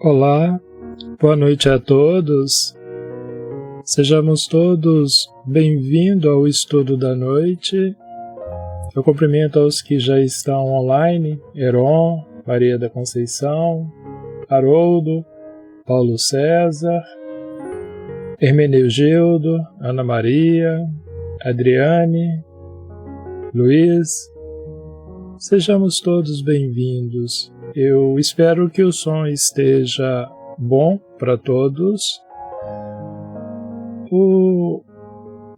Olá, boa noite a todos. Sejamos todos bem-vindos ao estudo da noite. Eu cumprimento aos que já estão online: Heron, Maria da Conceição, Haroldo, Paulo César, Hermenegildo, Ana Maria, Adriane, Luiz. Sejamos todos bem-vindos. Eu espero que o som esteja bom para todos. O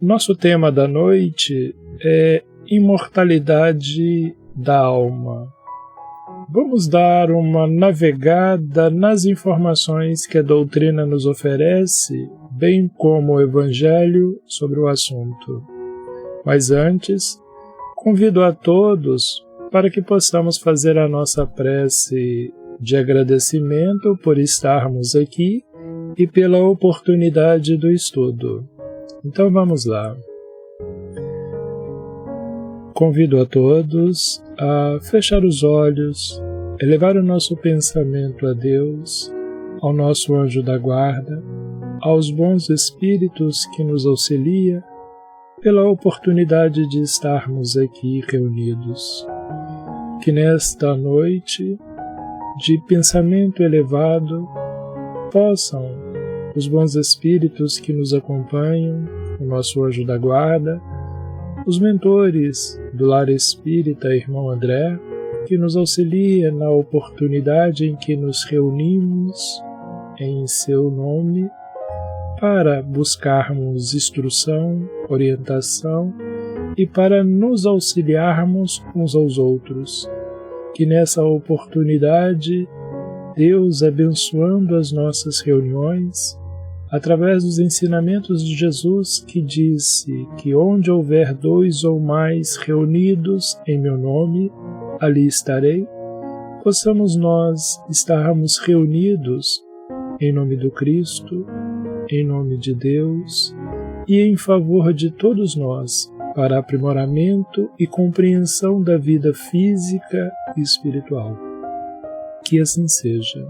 nosso tema da noite é imortalidade da alma. Vamos dar uma navegada nas informações que a doutrina nos oferece, bem como o Evangelho sobre o assunto. Mas antes, convido a todos para que possamos fazer a nossa prece de agradecimento por estarmos aqui e pela oportunidade do estudo. Então vamos lá. Convido a todos a fechar os olhos, elevar o nosso pensamento a Deus, ao nosso anjo da guarda, aos bons espíritos que nos auxiliam, pela oportunidade de estarmos aqui reunidos. Que nesta noite de pensamento elevado possam os bons espíritos que nos acompanham, o nosso anjo da guarda, os mentores do Lar Espírita, irmão André, que nos auxilia na oportunidade em que nos reunimos em seu nome para buscarmos instrução, orientação e para nos auxiliarmos uns aos outros. Que nessa oportunidade, Deus, abençoando as nossas reuniões, através dos ensinamentos de Jesus, que disse que onde houver 2 ou mais reunidos em meu nome, ali estarei, possamos nós estarmos reunidos em nome do Cristo, em nome de Deus e em favor de todos nós, para aprimoramento e compreensão da vida física e espiritual. Que assim seja.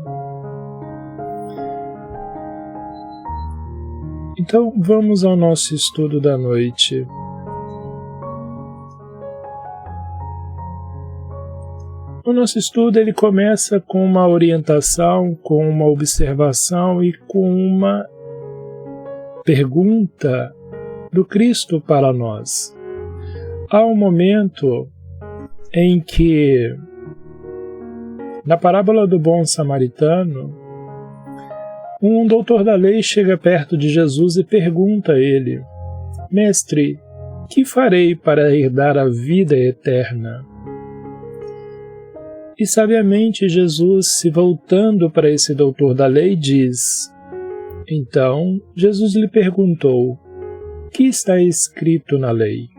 Então, vamos ao nosso estudo da noite. O nosso estudo ele começa com uma orientação, com uma observação e com uma pergunta do Cristo para nós. Há um momento em que, na parábola do bom samaritano, um doutor da lei chega perto de Jesus e pergunta a ele: Mestre, que farei para herdar a vida eterna? E sabiamente Jesus, se voltando para esse doutor da lei, diz: Então Jesus lhe perguntou: que está escrito na lei?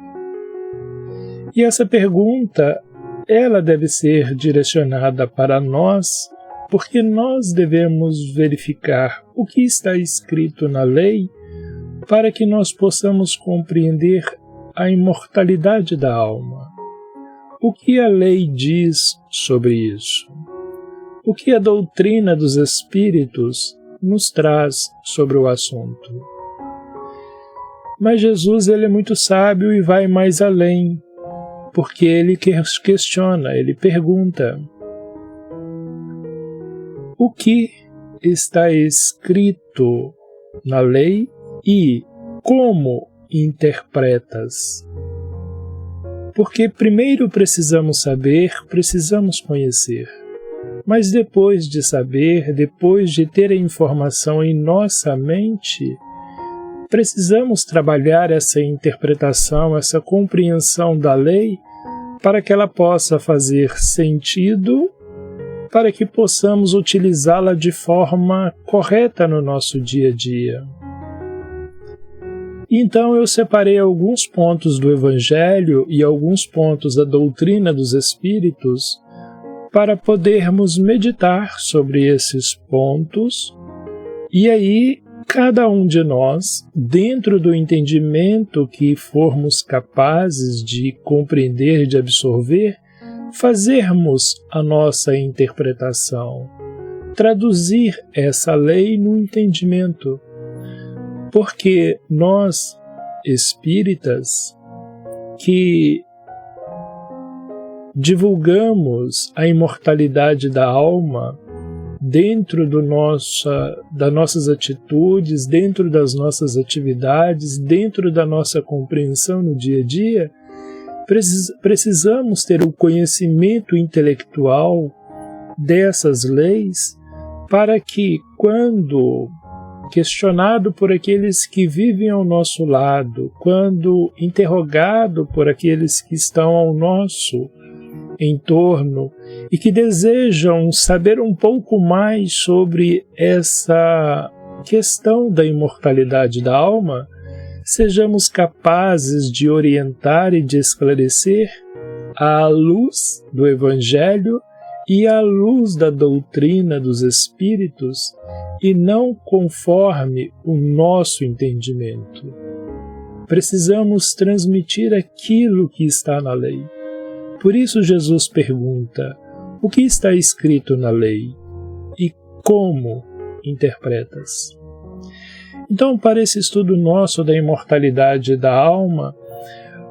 E essa pergunta, ela deve ser direcionada para nós, porque nós devemos verificar o que está escrito na lei para que nós possamos compreender a imortalidade da alma. O que a lei diz sobre isso? O que a doutrina dos Espíritos nos traz sobre o assunto? Mas Jesus ele é muito sábio e vai mais além, porque ele questiona, ele pergunta: o que está escrito na lei e como interpretas? Porque primeiro precisamos saber, precisamos conhecer. Mas depois de saber, depois de ter a informação em nossa mente, precisamos trabalhar essa interpretação, essa compreensão da lei, para que ela possa fazer sentido, para que possamos utilizá-la de forma correta no nosso dia a dia. Então eu separei alguns pontos do Evangelho e alguns pontos da doutrina dos Espíritos para podermos meditar sobre esses pontos e aí cada um de nós, dentro do entendimento que formos capazes de compreender, de absorver, fazermos a nossa interpretação, traduzir essa lei no entendimento, porque nós, espíritas, que divulgamos a imortalidade da alma dentro das nossas atitudes, dentro das nossas atividades, dentro da nossa compreensão no dia a dia, precisamos ter o conhecimento intelectual dessas leis para que, quando questionado por aqueles que vivem ao nosso lado, quando interrogado por aqueles que estão ao nosso entorno e que desejam saber um pouco mais sobre essa questão da imortalidade da alma, sejamos capazes de orientar e de esclarecer à luz do Evangelho e à luz da doutrina dos Espíritos, e não conforme o nosso entendimento. Precisamos transmitir aquilo que está na lei. Por isso Jesus pergunta: o que está escrito na lei e como interpretas? Então, para esse estudo nosso da imortalidade da alma,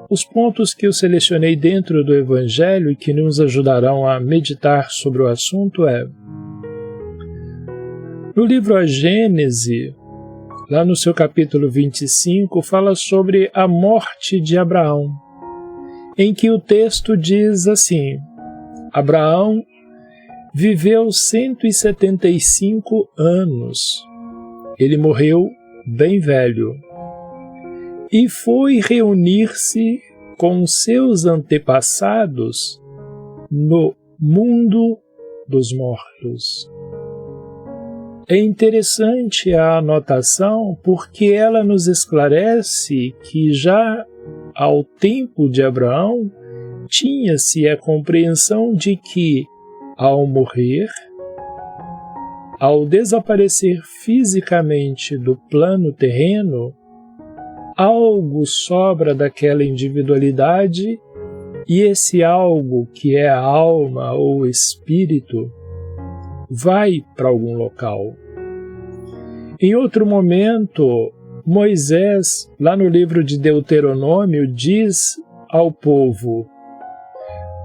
os pontos que eu selecionei dentro do Evangelho e que nos ajudarão a meditar sobre o assunto é: no livro A Gênese, lá no seu capítulo 25, fala sobre a morte de Abraão, em que o texto diz assim: Abraão viveu 175 anos. Ele morreu bem velho e foi reunir-se com seus antepassados no mundo dos mortos. É interessante a anotação porque ela nos esclarece que já ao tempo de Abraão tinha-se a compreensão de que, ao morrer, ao desaparecer fisicamente do plano terreno, algo sobra daquela individualidade e esse algo, que é a alma ou espírito, vai para algum local. Em outro momento, Moisés, lá no livro de Deuteronômio, diz ao povo: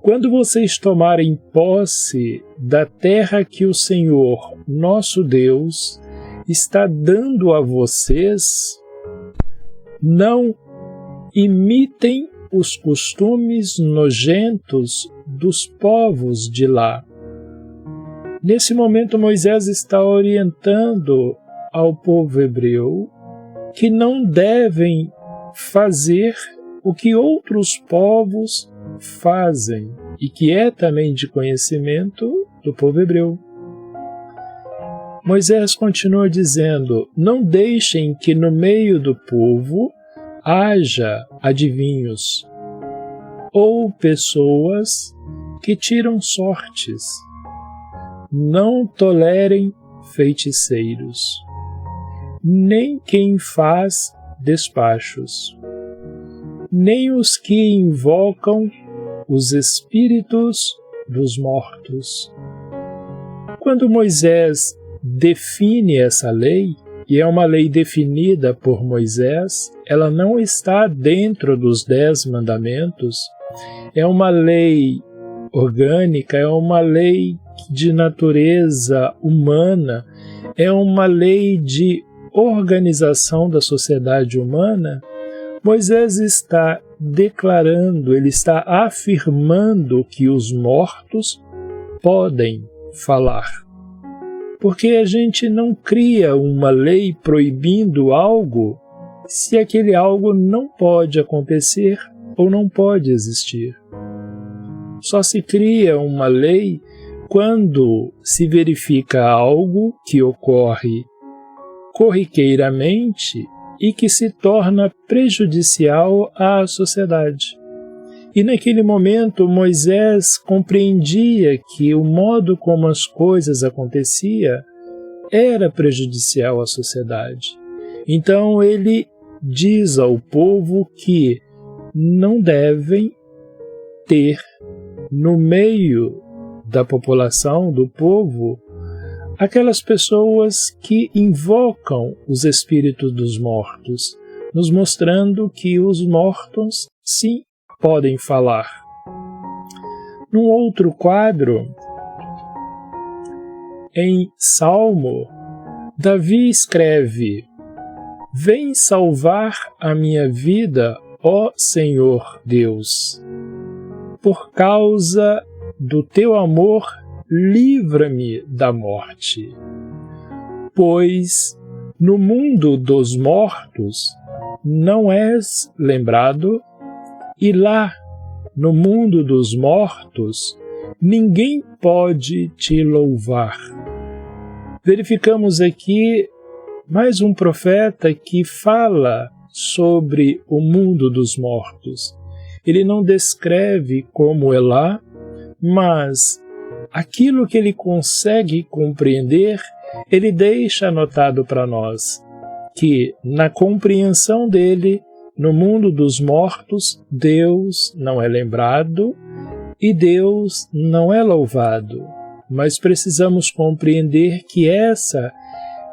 quando vocês tomarem posse da terra que o Senhor, nosso Deus, está dando a vocês, não imitem os costumes nojentos dos povos de lá. Nesse momento, Moisés está orientando ao povo hebreu que não devem fazer o que outros povos fazem e que é também de conhecimento do povo hebreu. Moisés continua dizendo: não deixem que no meio do povo haja adivinhos ou pessoas que tiram sortes. Não tolerem feiticeiros, nem quem faz despachos, nem os que invocam os espíritos dos mortos. Quando Moisés define essa lei, e é uma lei definida por Moisés, ela não está dentro dos 10 mandamentos, é uma lei orgânica, é uma lei de natureza humana, é uma lei de organização da sociedade humana. Moisés está declarando, ele está afirmando que os mortos podem falar. Porque a gente não cria uma lei proibindo algo se aquele algo não pode acontecer ou não pode existir. Só se cria uma lei quando se verifica algo que ocorre corriqueiramente e que se torna prejudicial à sociedade. E naquele momento Moisés compreendia que o modo como as coisas aconteciam era prejudicial à sociedade. Então ele diz ao povo que não devem ter no meio da população, do povo, aquelas pessoas que invocam os espíritos dos mortos, nos mostrando que os mortos, sim, podem falar. Num outro quadro, em Salmo, Davi escreve: Vem salvar a minha vida, ó Senhor Deus. Por causa do teu amor, livra-me da morte. Pois no mundo dos mortos não és lembrado, e lá, no mundo dos mortos, ninguém pode te louvar. Verificamos aqui mais um profeta que fala sobre o mundo dos mortos. Ele não descreve como é lá, mas aquilo que ele consegue compreender, ele deixa anotado para nós, que na compreensão dele, no mundo dos mortos, Deus não é lembrado e Deus não é louvado. Mas precisamos compreender que essa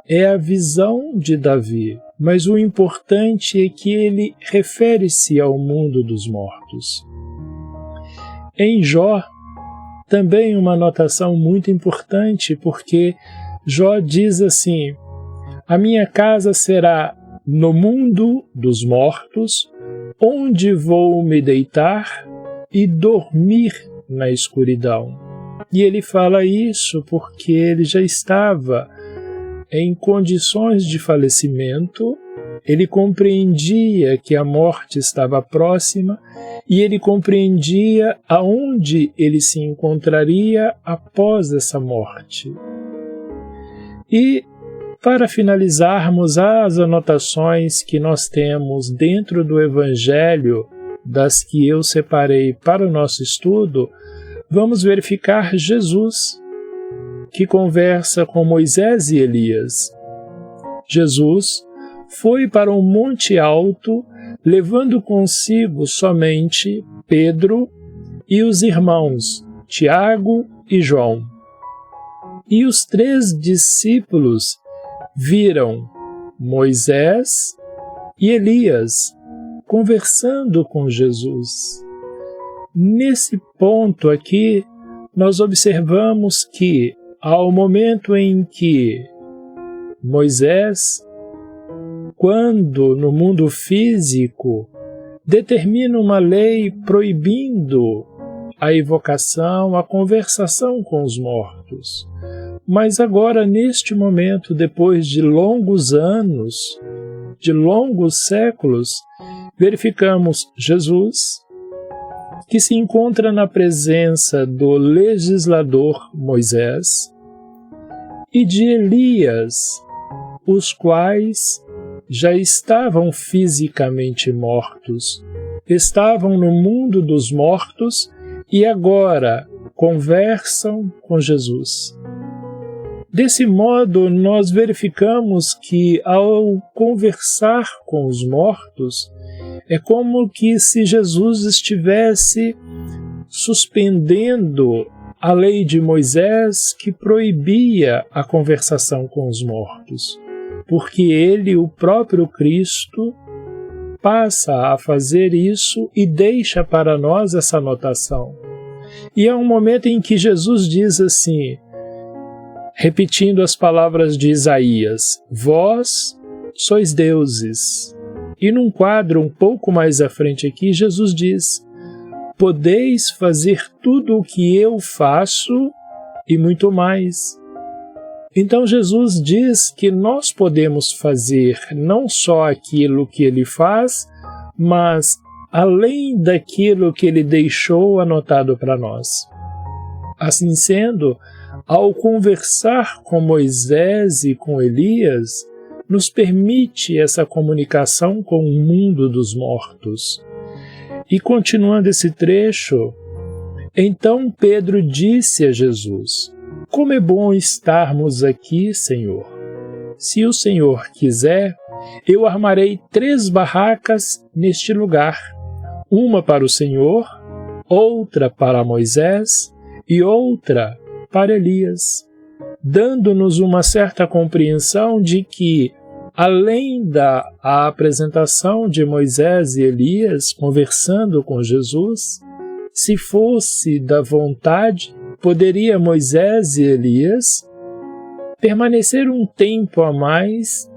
é a visão de Davi. Mas o importante é que ele refere-se ao mundo dos mortos. Em Jó, também uma anotação muito importante, porque Jó diz assim: a minha casa será no mundo dos mortos, onde vou me deitar e dormir na escuridão. E ele fala isso porque ele já estava em condições de falecimento, ele compreendia que a morte estava próxima e ele compreendia aonde ele se encontraria após essa morte. E, para finalizarmos as anotações que nós temos dentro do Evangelho, das que eu separei para o nosso estudo, vamos verificar Jesus, que conversa com Moisés e Elias. Jesus foi para um monte alto, levando consigo somente Pedro e os irmãos Tiago e João. E os 3 discípulos viram Moisés e Elias conversando com Jesus. Nesse ponto aqui, nós observamos que, ao momento em que Moisés, quando no mundo físico, determina uma lei proibindo a evocação, a conversação com os mortos. Mas agora, neste momento, depois de longos anos, de longos séculos, verificamos Jesus, que se encontra na presença do legislador Moisés e de Elias, os quais já estavam fisicamente mortos, estavam no mundo dos mortos e agora conversam com Jesus. Desse modo, nós verificamos que, ao conversar com os mortos, é como que se Jesus estivesse suspendendo a lei de Moisés que proibia a conversação com os mortos, porque ele, o próprio Cristo, passa a fazer isso e deixa para nós essa anotação. E é um momento em que Jesus diz assim, repetindo as palavras de Isaías: vós sois deuses. E num quadro um pouco mais à frente aqui, Jesus diz: podeis fazer tudo o que eu faço e muito mais. Então Jesus diz que nós podemos fazer não só aquilo que ele faz, mas além daquilo que ele deixou anotado para nós. Assim sendo, ao conversar com Moisés e com Elias, nos permite essa comunicação com o mundo dos mortos. E continuando esse trecho, então Pedro disse a Jesus: como é bom estarmos aqui, Senhor. Se o Senhor quiser, eu armarei 3 barracas neste lugar, uma para o Senhor, outra para Moisés e outra para Elias. dando-nos uma certa compreensão de que, além da apresentação de Moisés e Elias conversando com Jesus, se fosse da vontade, poderia Moisés e Elias permanecer um tempo a mais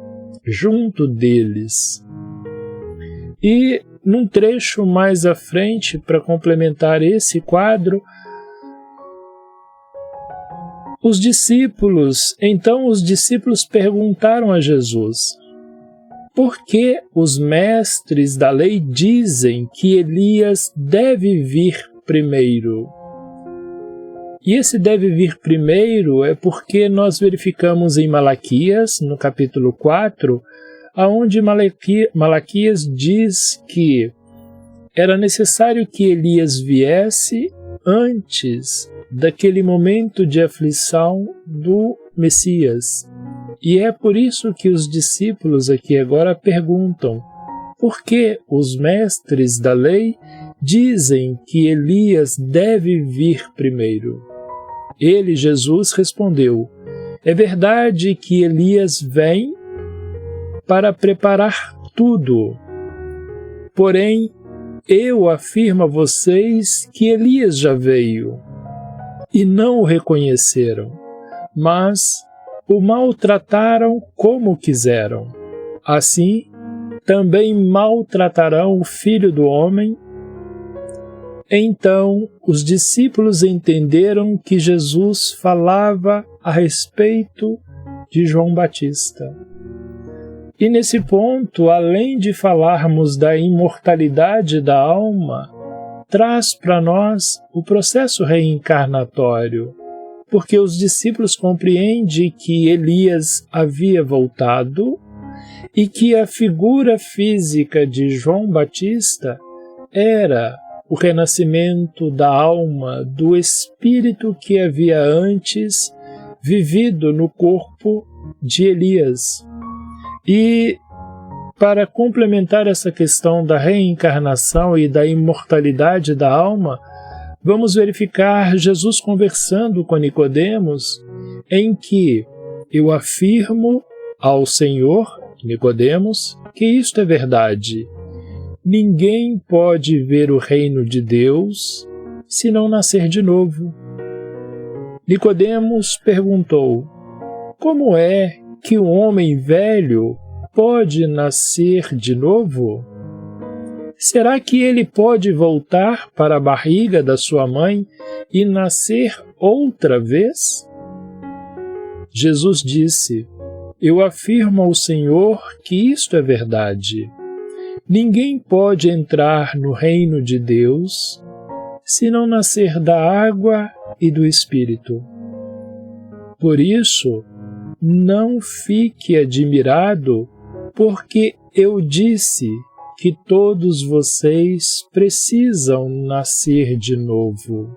junto deles. E num trecho mais à frente, para complementar esse quadro, os discípulos perguntaram a Jesus: por que os mestres da lei dizem que Elias deve vir primeiro? E esse deve vir primeiro é porque nós verificamos em Malaquias, no capítulo 4, aonde Malaquias diz que era necessário que Elias viesse antes daquele momento de aflição do Messias. E é por isso que os discípulos aqui agora perguntam: por que os mestres da lei dizem que Elias deve vir primeiro? Ele, Jesus, respondeu: é verdade que Elias vem para preparar tudo. Porém, eu afirmo a vocês que Elias já veio e não o reconheceram, mas o maltrataram como quiseram. Assim, também maltratarão o Filho do Homem. Então, os discípulos entenderam que Jesus falava a respeito de João Batista. E nesse ponto, além de falarmos da imortalidade da alma, traz para nós o processo reencarnatório, porque os discípulos compreendem que Elias havia voltado e que a figura física de João Batista era o renascimento da alma, do espírito que havia antes vivido no corpo de Elias. E para complementar essa questão da reencarnação e da imortalidade da alma, vamos verificar Jesus conversando com Nicodemos, em que eu afirmo ao Senhor, Nicodemos, que isto é verdade. Ninguém pode ver o reino de Deus se não nascer de novo. Nicodemos perguntou: como é que um homem velho pode nascer de novo? Será que ele pode voltar para a barriga da sua mãe e nascer outra vez? Jesus disse: eu afirmo ao Senhor que isto é verdade. Ninguém pode entrar no reino de Deus se não nascer da água e do Espírito. Por isso, não fique admirado, porque eu disse que todos vocês precisam nascer de novo.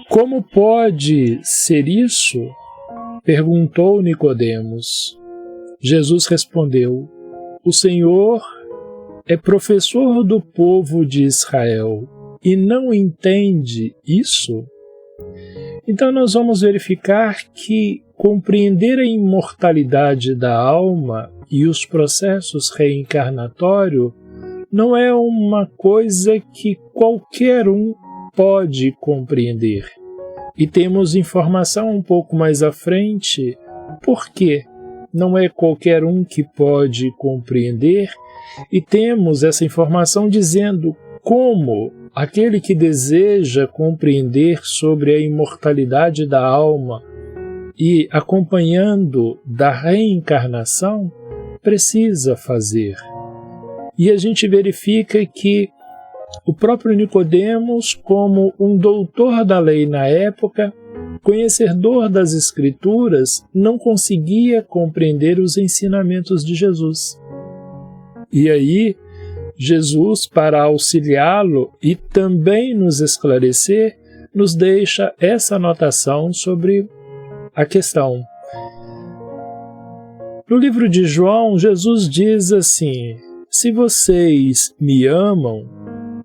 Como pode ser isso? Perguntou Nicodemos. Jesus respondeu: o Senhor é professor do povo de Israel e não entende isso? Então nós vamos verificar que compreender a imortalidade da alma e os processos reencarnatórios não é uma coisa que qualquer um pode compreender. E temos informação um pouco mais à frente por quê. Não é qualquer um que pode compreender, e temos essa informação dizendo como aquele que deseja compreender sobre a imortalidade da alma e acompanhando da reencarnação, precisa fazer. E a gente verifica que o próprio Nicodemos, como um doutor da lei na época, conhecedor das Escrituras, não conseguia compreender os ensinamentos de Jesus. E aí, Jesus, para auxiliá-lo e também nos esclarecer, nos deixa essa anotação sobre a questão. No livro de João, Jesus diz assim: se vocês me amam,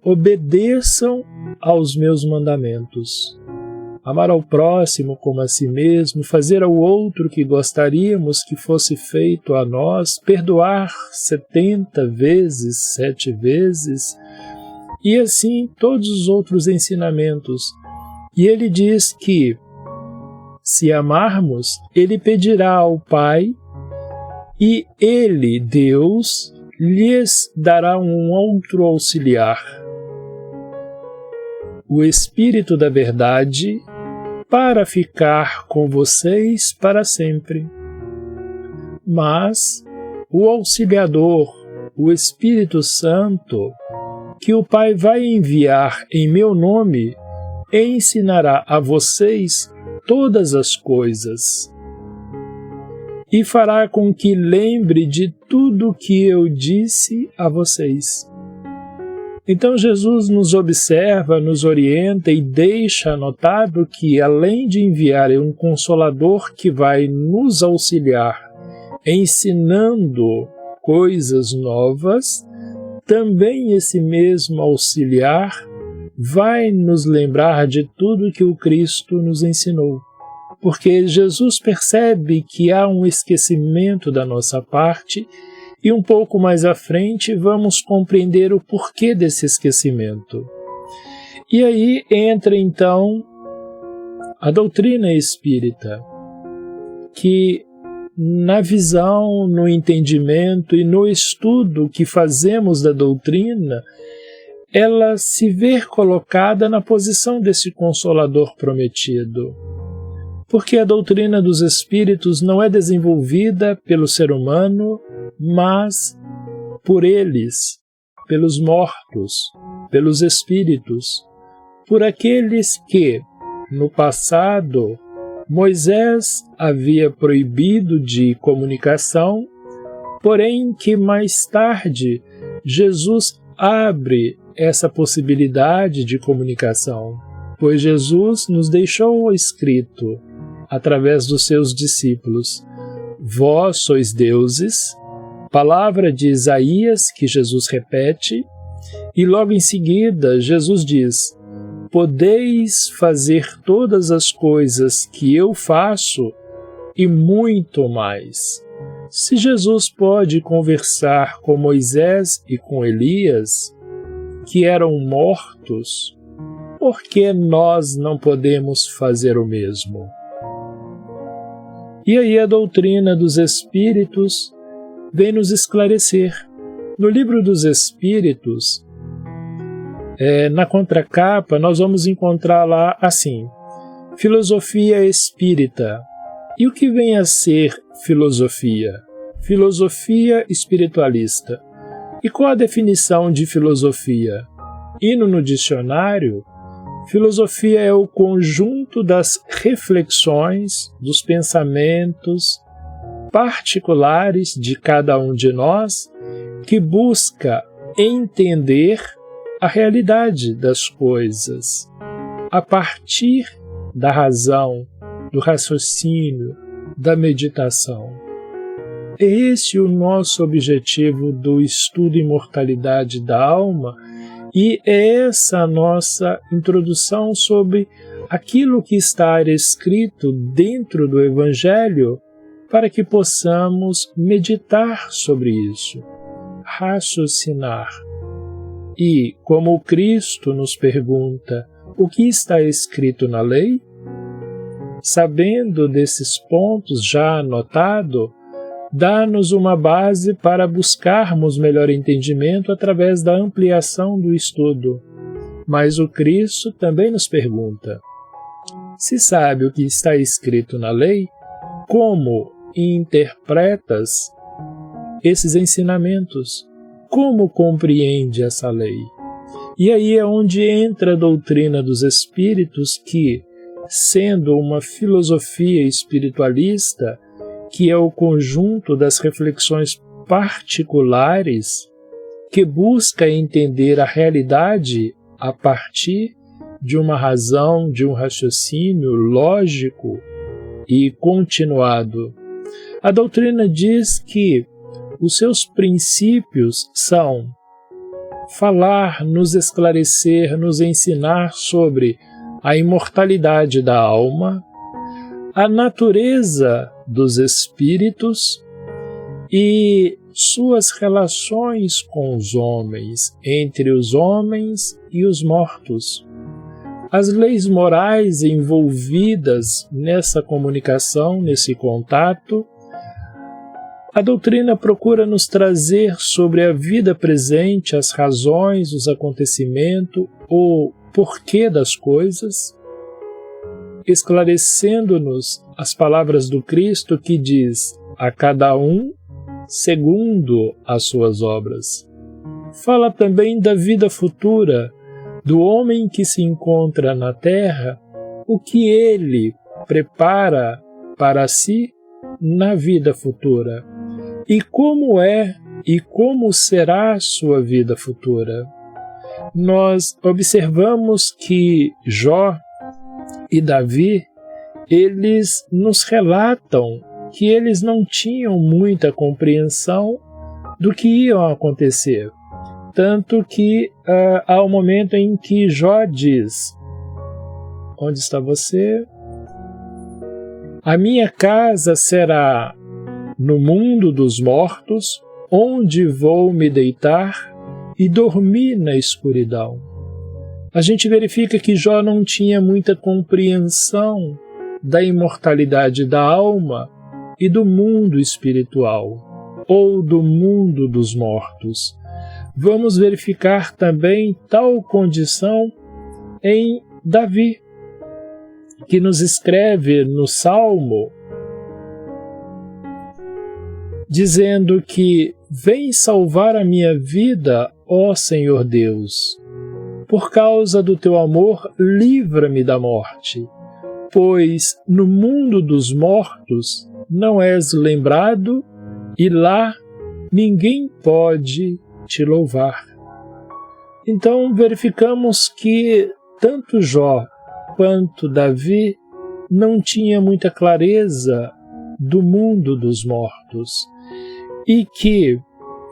obedeçam aos meus mandamentos. Amar ao próximo como a si mesmo, fazer ao outro que gostaríamos que fosse feito a nós, perdoar 70 vezes, 7 vezes, e assim todos os outros ensinamentos. E ele diz que, se amarmos, ele pedirá ao Pai, e ele, Deus, lhes dará um outro auxiliar, o Espírito da Verdade, para ficar com vocês para sempre. Mas o Auxiliador, o Espírito Santo, que o Pai vai enviar em meu nome, ensinará a vocês todas as coisas e fará com que lembre de tudo que eu disse a vocês. Então Jesus nos observa, nos orienta e deixa notado que, além de enviar um Consolador que vai nos auxiliar, ensinando coisas novas, também esse mesmo auxiliar vai nos lembrar de tudo que o Cristo nos ensinou. Porque Jesus percebe que há um esquecimento da nossa parte e um pouco mais à frente vamos compreender o porquê desse esquecimento. E aí entra então a doutrina espírita, que na visão, no entendimento e no estudo que fazemos da doutrina, ela se vê colocada na posição desse Consolador prometido. Porque a doutrina dos Espíritos não é desenvolvida pelo ser humano, mas por eles, pelos mortos, pelos Espíritos, por aqueles que, no passado, Moisés havia proibido de comunicação, porém que mais tarde Jesus abre essa possibilidade de comunicação, pois Jesus nos deixou escrito, através dos seus discípulos: vós sois deuses, palavra de Isaías que Jesus repete, e logo em seguida Jesus diz: podeis fazer todas as coisas que eu faço e muito mais. Se Jesus pode conversar com Moisés e com Elias, que eram mortos, por que nós não podemos fazer o mesmo? E aí a doutrina dos Espíritos vem nos esclarecer. No Livro dos Espíritos, na contracapa, nós vamos encontrar lá assim: filosofia espírita. E o que vem a ser filosofia? Filosofia espiritualista. E qual a definição de filosofia? Indo no dicionário, filosofia é o conjunto das reflexões, dos pensamentos particulares de cada um de nós que busca entender a realidade das coisas a partir da razão, do raciocínio, da meditação. É esse o nosso objetivo do estudo Imortalidade da Alma, e é essa a nossa introdução sobre aquilo que está escrito dentro do Evangelho, para que possamos meditar sobre isso, raciocinar. E, como o Cristo nos pergunta o que está escrito na lei, sabendo desses pontos já anotado, dá-nos uma base para buscarmos melhor entendimento através da ampliação do estudo. Mas o Cristo também nos pergunta: se sabe o que está escrito na lei, como interpretas esses ensinamentos? Como compreende essa lei? E aí é onde entra a doutrina dos Espíritos, que, sendo uma filosofia espiritualista, que é o conjunto das reflexões particulares, que busca entender a realidade a partir de uma razão, de um raciocínio lógico e continuado. A doutrina diz que os seus princípios são falar, nos esclarecer, nos ensinar sobre a imortalidade da alma, a natureza dos espíritos e suas relações com os homens, entre os homens e os mortos. As leis morais envolvidas nessa comunicação, nesse contato. A doutrina procura nos trazer sobre a vida presente as razões, os acontecimentos, o porquê das coisas, esclarecendo-nos as palavras do Cristo que diz: a cada um segundo as suas obras. Fala também da vida futura, do homem que se encontra na terra, o que ele prepara para si na vida futura, e como é e como será sua vida futura. Nós observamos que Jó e Davi, eles nos relatam que eles não tinham muita compreensão do que ia acontecer. Tanto que há um momento em que Jó diz: onde está você? A minha casa será no mundo dos mortos, onde vou me deitar e dormir na escuridão. A gente verifica que Jó não tinha muita compreensão da imortalidade da alma e do mundo espiritual, ou do mundo dos mortos. Vamos verificar também tal condição em Davi, que nos escreve no Salmo, dizendo que: vem salvar a minha vida, ó Senhor Deus. Por causa do teu amor, livra-me da morte, pois no mundo dos mortos não és lembrado e lá ninguém pode te louvar. Então verificamos que tanto Jó quanto Davi não tinha muita clareza do mundo dos mortos e que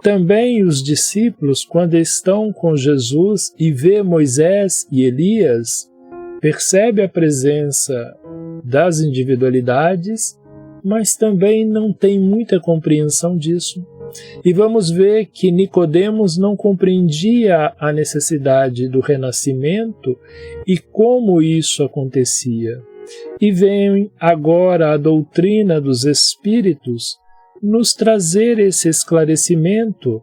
também os discípulos, quando estão com Jesus e vê Moisés e Elias, percebe a presença das individualidades, mas também não tem muita compreensão disso. E vamos ver que Nicodemos não compreendia a necessidade do renascimento e como isso acontecia. E vem agora a doutrina dos Espíritos nos trazer esse esclarecimento,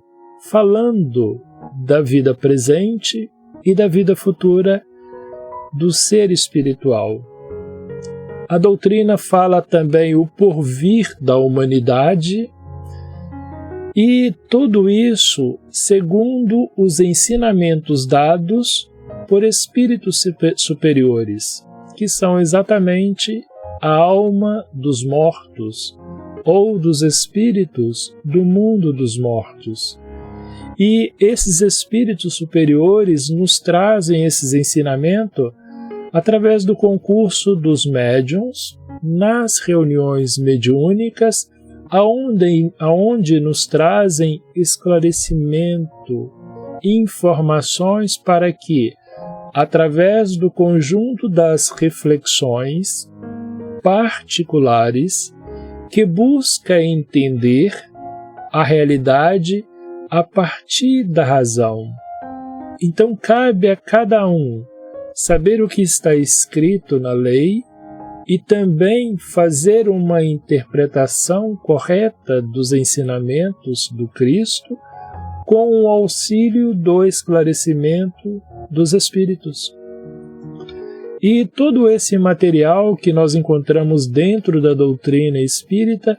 falando da vida presente e da vida futura do ser espiritual. A doutrina fala também o porvir da humanidade, e tudo isso segundo os ensinamentos dados por espíritos superiores, que são exatamente a alma dos mortos, ou dos espíritos do mundo dos mortos. E esses espíritos superiores nos trazem esses ensinamentos através do concurso dos médiuns, nas reuniões mediúnicas, aonde nos trazem esclarecimento, informações para que, através do conjunto das reflexões particulares, que busca entender a realidade a partir da razão. Então cabe a cada um saber o que está escrito na lei e também fazer uma interpretação correta dos ensinamentos do Cristo com o auxílio do esclarecimento dos Espíritos. E todo esse material que nós encontramos dentro da doutrina espírita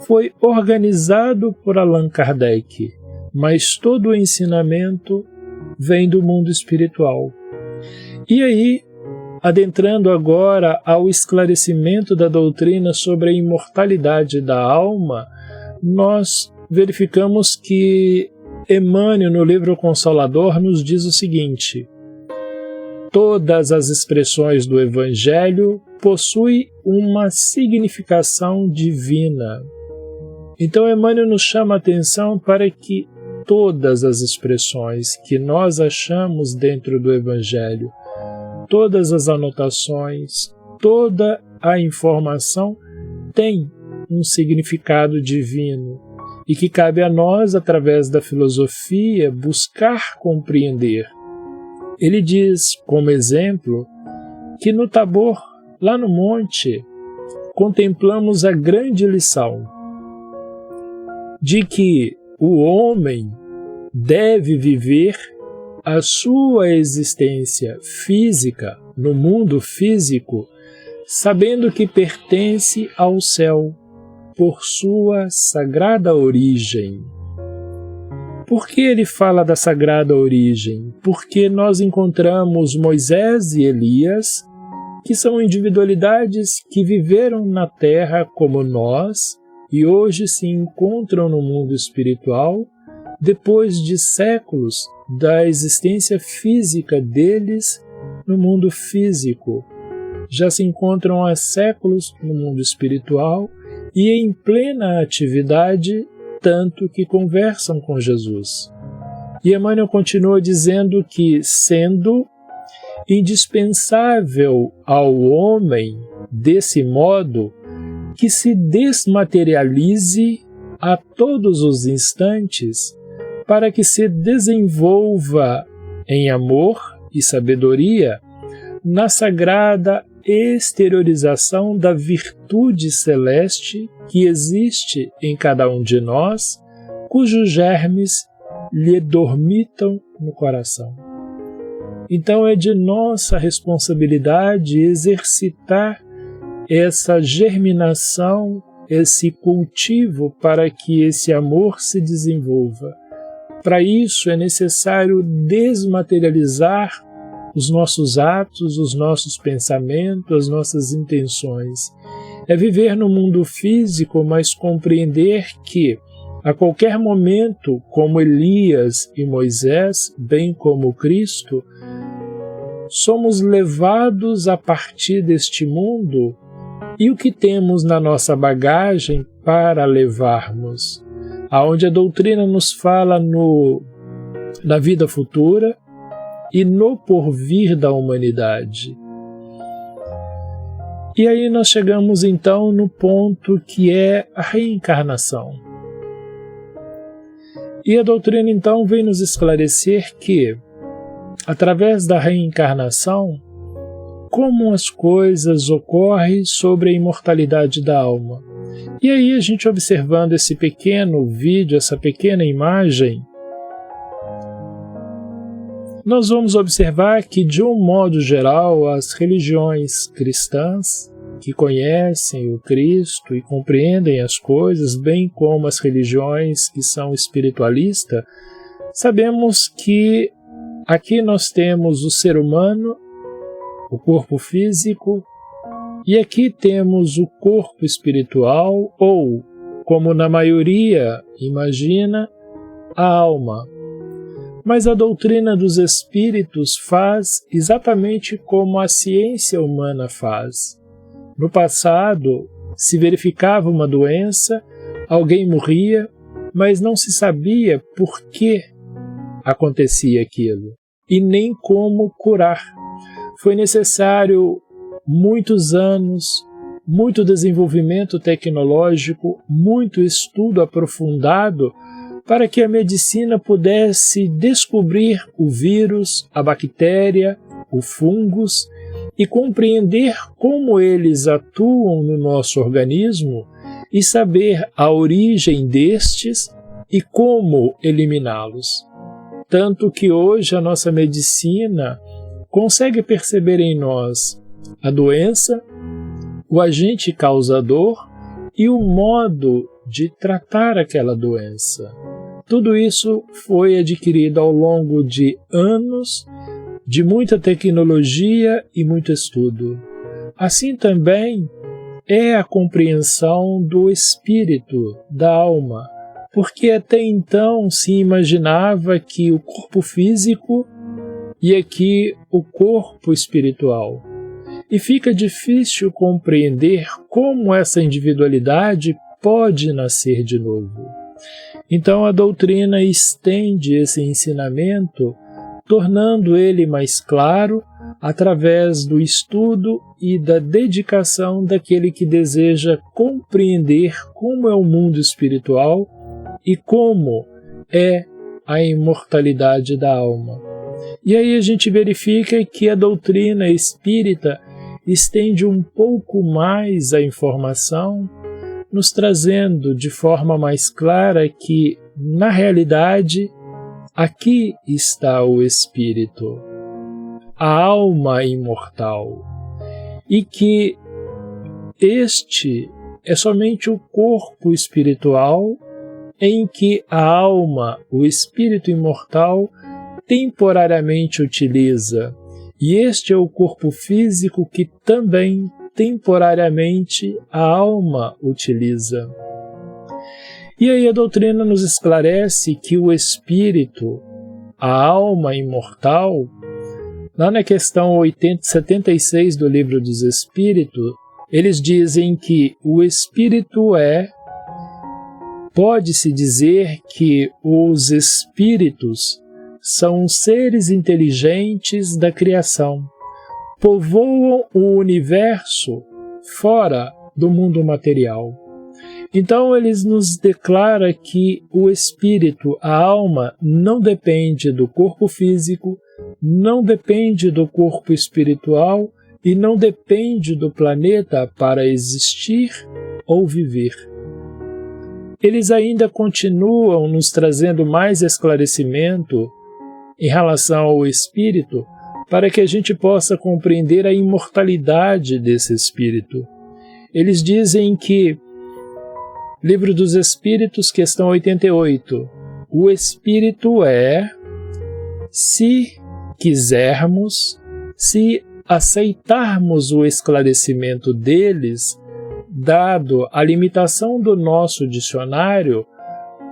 foi organizado por Allan Kardec, mas todo o ensinamento vem do mundo espiritual. E aí, adentrando agora ao esclarecimento da doutrina sobre a imortalidade da alma, nós verificamos que Emmanuel, no livro Consolador, nos diz o seguinte: todas as expressões do Evangelho possuem uma significação divina. Então Emmanuel nos chama a atenção para que todas as expressões que nós achamos dentro do Evangelho, todas as anotações, toda a informação tem um significado divino e que cabe a nós, através da filosofia, buscar compreender. Ele diz, como exemplo, que no Tabor, lá no monte, contemplamos a grande lição de que o homem deve viver a sua existência física no mundo físico, sabendo que pertence ao céu por sua sagrada origem. Por que ele fala da sagrada origem? Porque nós encontramos Moisés e Elias, que são individualidades que viveram na Terra como nós e hoje se encontram no mundo espiritual, depois de séculos da existência física deles no mundo físico. Já se encontram há séculos no mundo espiritual e em plena atividade, tanto que conversam com Jesus. E Emmanuel continua dizendo que, sendo indispensável ao homem, desse modo, que se desmaterialize a todos os instantes para que se desenvolva em amor e sabedoria na sagrada exteriorização da virtude celeste que existe em cada um de nós, cujos germes lhe dormitam no coração. Então é de nossa responsabilidade exercitar essa germinação, esse cultivo para que esse amor se desenvolva. Para isso é necessário desmaterializar os nossos atos, os nossos pensamentos, as nossas intenções. É viver no mundo físico, mas compreender que, a qualquer momento, como Elias e Moisés, bem como Cristo, somos levados a partir deste mundo e o que temos na nossa bagagem para levarmos. Aonde a doutrina nos fala na vida futura e no porvir da humanidade. E aí nós chegamos então no ponto que é a reencarnação. E a doutrina então vem nos esclarecer que, através da reencarnação, como as coisas ocorrem sobre a imortalidade da alma. E aí a gente observando esse pequeno vídeo, essa pequena imagem, nós vamos observar que, de um modo geral, as religiões cristãs, que conhecem o Cristo e compreendem as coisas, bem como as religiões que são espiritualistas, sabemos que aqui nós temos o ser humano, o corpo físico, e aqui temos o corpo espiritual, ou, como na maioria imagina, a alma. Mas a doutrina dos espíritos faz exatamente como a ciência humana faz. No passado, se verificava uma doença, alguém morria, mas não se sabia por que acontecia aquilo, e nem como curar. Foi necessário muitos anos, muito desenvolvimento tecnológico, muito estudo aprofundado para que a medicina pudesse descobrir o vírus, a bactéria, o fungos e compreender como eles atuam no nosso organismo e saber a origem destes e como eliminá-los. Tanto que hoje a nossa medicina consegue perceber em nós a doença, o agente causador e o modo de tratar aquela doença. Tudo isso foi adquirido ao longo de anos, de muita tecnologia e muito estudo. Assim também é a compreensão do espírito, da alma, porque até então se imaginava que o corpo físico e aqui o corpo espiritual. E fica difícil compreender como essa individualidade pode nascer de novo. Então a doutrina estende esse ensinamento, tornando ele mais claro através do estudo e da dedicação daquele que deseja compreender como é o mundo espiritual e como é a imortalidade da alma. E aí a gente verifica que a doutrina espírita estende um pouco mais a informação, nos trazendo de forma mais clara que, na realidade, aqui está o espírito, a alma imortal, e que este é somente o corpo espiritual em que a alma, o espírito imortal, temporariamente utiliza, e este é o corpo físico que também temporariamente a alma utiliza. E aí a doutrina nos esclarece que o espírito, a alma imortal, lá na questão 76 do Livro dos Espíritos, eles dizem que o espírito pode-se dizer que os espíritos são seres inteligentes da criação, povoam o universo fora do mundo material. Então eles nos declaram que o espírito, a alma, não depende do corpo físico, não depende do corpo espiritual e não depende do planeta para existir ou viver. Eles ainda continuam nos trazendo mais esclarecimento em relação ao espírito, para que a gente possa compreender a imortalidade desse espírito. Eles dizem que, Livro dos Espíritos, questão 88, o espírito se quisermos, se aceitarmos o esclarecimento deles, dado a limitação do nosso dicionário,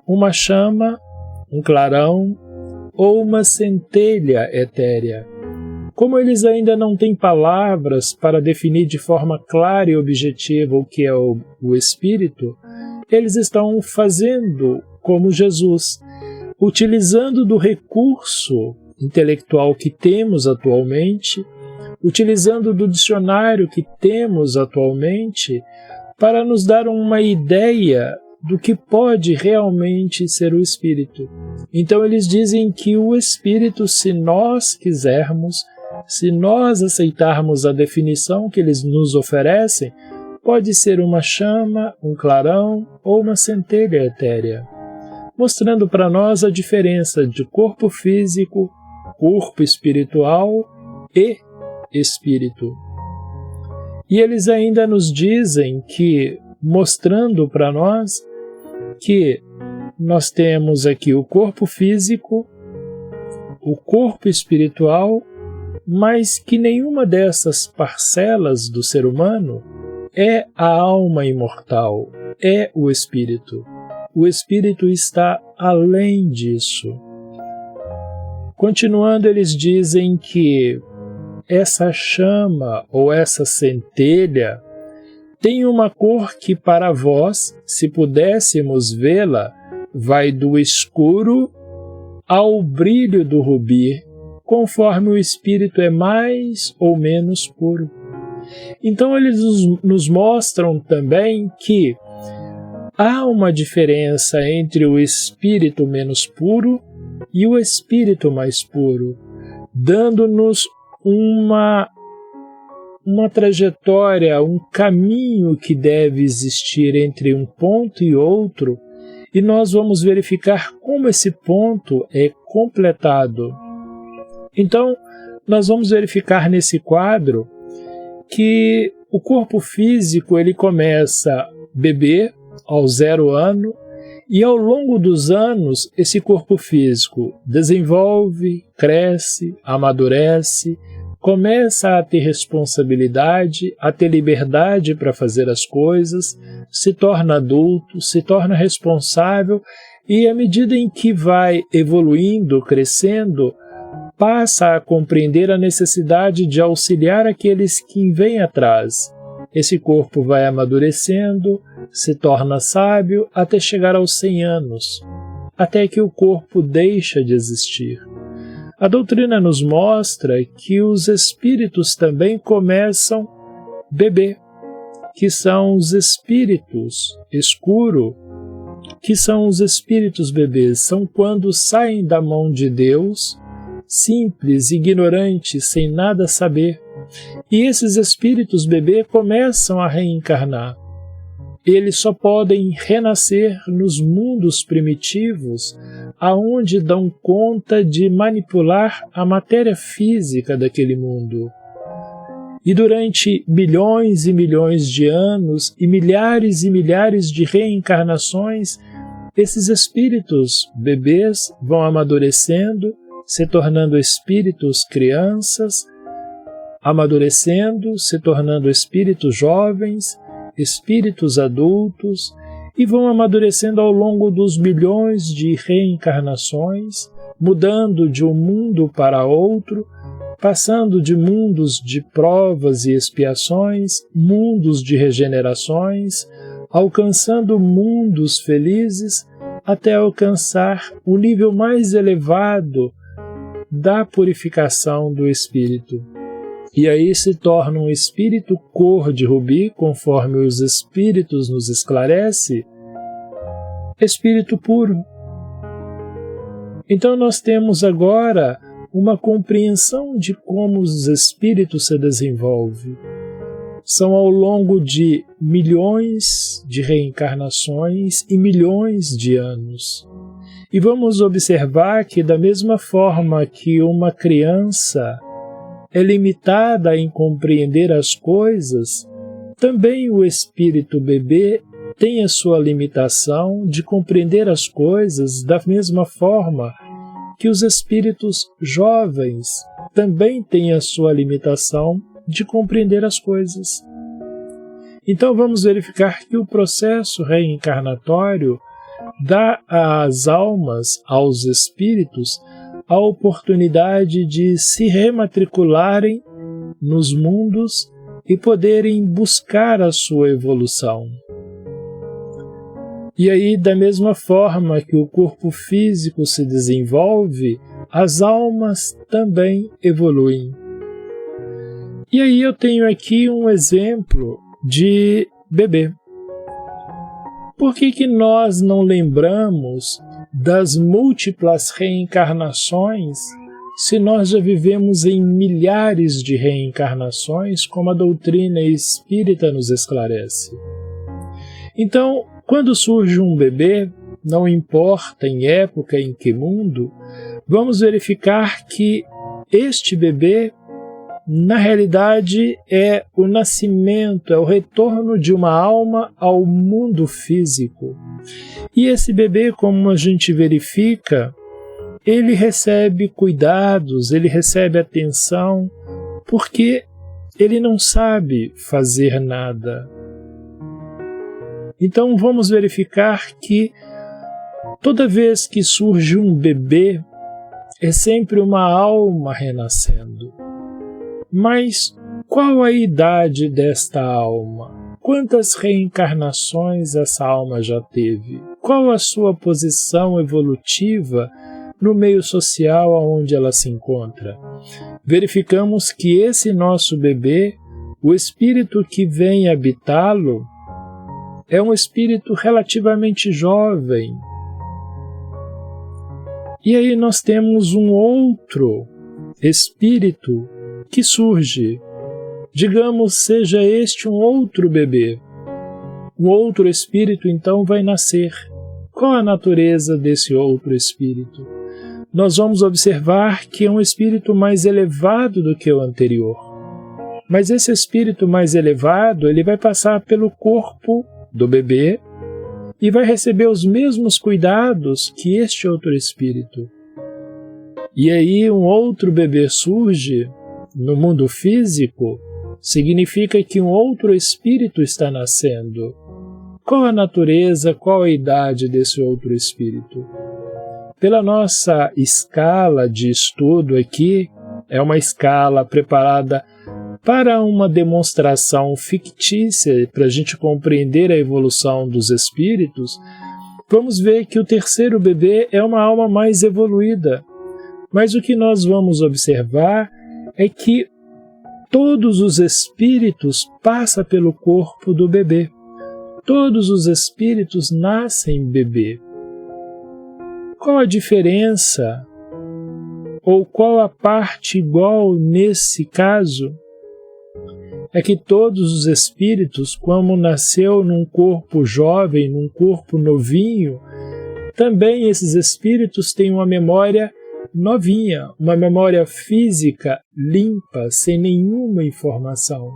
uma chama, um clarão, ou uma centelha etérea. Como eles ainda não têm palavras para definir de forma clara e objetiva o que é o espírito, eles estão fazendo como Jesus, utilizando do recurso intelectual que temos atualmente, utilizando do dicionário que temos atualmente, para nos dar uma ideia do que pode realmente ser o espírito. Então eles dizem que o espírito, se nós quisermos, se nós aceitarmos a definição que eles nos oferecem, pode ser uma chama, um clarão ou uma centelha etérea, mostrando para nós a diferença de corpo físico, corpo espiritual e espírito. E eles ainda nos dizem que, mostrando para nós que nós temos aqui o corpo físico, o corpo espiritual, mas que nenhuma dessas parcelas do ser humano é a alma imortal, é o espírito. O espírito está além disso. Continuando, eles dizem que essa chama ou essa centelha tem uma cor que para vós, se pudéssemos vê-la, vai do escuro ao brilho do rubi, conforme o espírito é mais ou menos puro. Então eles nos mostram também que há uma diferença entre o espírito menos puro e o espírito mais puro, dando-nos uma trajetória, um caminho que deve existir entre um ponto e outro, e nós vamos verificar como esse ponto é completado. Então, nós vamos verificar nesse quadro que o corpo físico ele começa bebê ao 0 ano, e ao longo dos anos esse corpo físico desenvolve, cresce, amadurece, começa a ter responsabilidade, a ter liberdade para fazer as coisas, se torna adulto, se torna responsável e, à medida em que vai evoluindo, crescendo, passa a compreender a necessidade de auxiliar aqueles que vêm atrás. Esse corpo vai amadurecendo, se torna sábio até chegar aos 100 anos. até que o corpo deixa de existir. A doutrina nos mostra que os espíritos também começam bebê, que são os espíritos escuro, que são os espíritos bebês, são quando saem da mão de Deus, simples, ignorantes, sem nada saber. E esses espíritos bebê começam a reencarnar. Eles só podem renascer nos mundos primitivos, aonde dão conta de manipular a matéria física daquele mundo. E durante milhões e milhões de anos e milhares de reencarnações, esses espíritos bebês vão amadurecendo, se tornando espíritos crianças, amadurecendo, se tornando espíritos jovens, espíritos adultos, e vão amadurecendo ao longo dos milhões de reencarnações, mudando de um mundo para outro, passando de mundos de provas e expiações, mundos de regenerações, alcançando mundos felizes, até alcançar o nível mais elevado da purificação do espírito. E aí se torna um espírito cor de rubi, conforme os espíritos nos esclarece, espírito puro. Então nós temos agora uma compreensão de como os espíritos se desenvolvem. São ao longo de milhões de reencarnações e milhões de anos. E vamos observar que da mesma forma que uma criança é limitada em compreender as coisas, também o espírito bebê tem a sua limitação de compreender as coisas da mesma forma que os espíritos jovens também têm a sua limitação de compreender as coisas. Então vamos verificar que o processo reencarnatório dá às almas, aos espíritos, a oportunidade de se rematricularem nos mundos e poderem buscar a sua evolução. E aí, da mesma forma que o corpo físico se desenvolve, as almas também evoluem. E aí eu tenho aqui um exemplo de bebê. Por que nós não lembramos das múltiplas reencarnações se nós já vivemos em milhares de reencarnações, como a doutrina espírita nos esclarece? Então, quando surge um bebê, não importa em época, em que mundo, vamos verificar que este bebê, na realidade, é o nascimento, é o retorno de uma alma ao mundo físico. E esse bebê, como a gente verifica, ele recebe cuidados, ele recebe atenção, porque ele não sabe fazer nada. Então vamos verificar que toda vez que surge um bebê, é sempre uma alma renascendo. Mas qual a idade desta alma? Quantas reencarnações essa alma já teve? Qual a sua posição evolutiva no meio social onde ela se encontra? Verificamos que esse nosso bebê, o espírito que vem habitá-lo, é um espírito relativamente jovem. E aí nós temos um outro espírito que surge. Digamos, seja este um outro bebê. Um outro espírito então vai nascer. Qual a natureza desse outro espírito? Nós vamos observar que é um espírito mais elevado do que o anterior. Mas esse espírito mais elevado, ele vai passar pelo corpo do bebê e vai receber os mesmos cuidados que este outro espírito. E aí um outro bebê surge no mundo físico, significa que um outro espírito está nascendo. Qual a natureza, qual a idade desse outro espírito? Pela nossa escala de estudo aqui, é uma escala preparada para uma demonstração fictícia, para a gente compreender a evolução dos espíritos, vamos ver que o terceiro bebê é uma alma mais evoluída. Mas o que nós vamos observar é que todos os espíritos passam pelo corpo do bebê. Todos os espíritos nascem bebê. Qual a diferença? Ou qual a parte igual nesse caso? É que todos os espíritos, como nasceu num corpo jovem, num corpo novinho, também esses espíritos têm uma memória novinha, uma memória física limpa, sem nenhuma informação.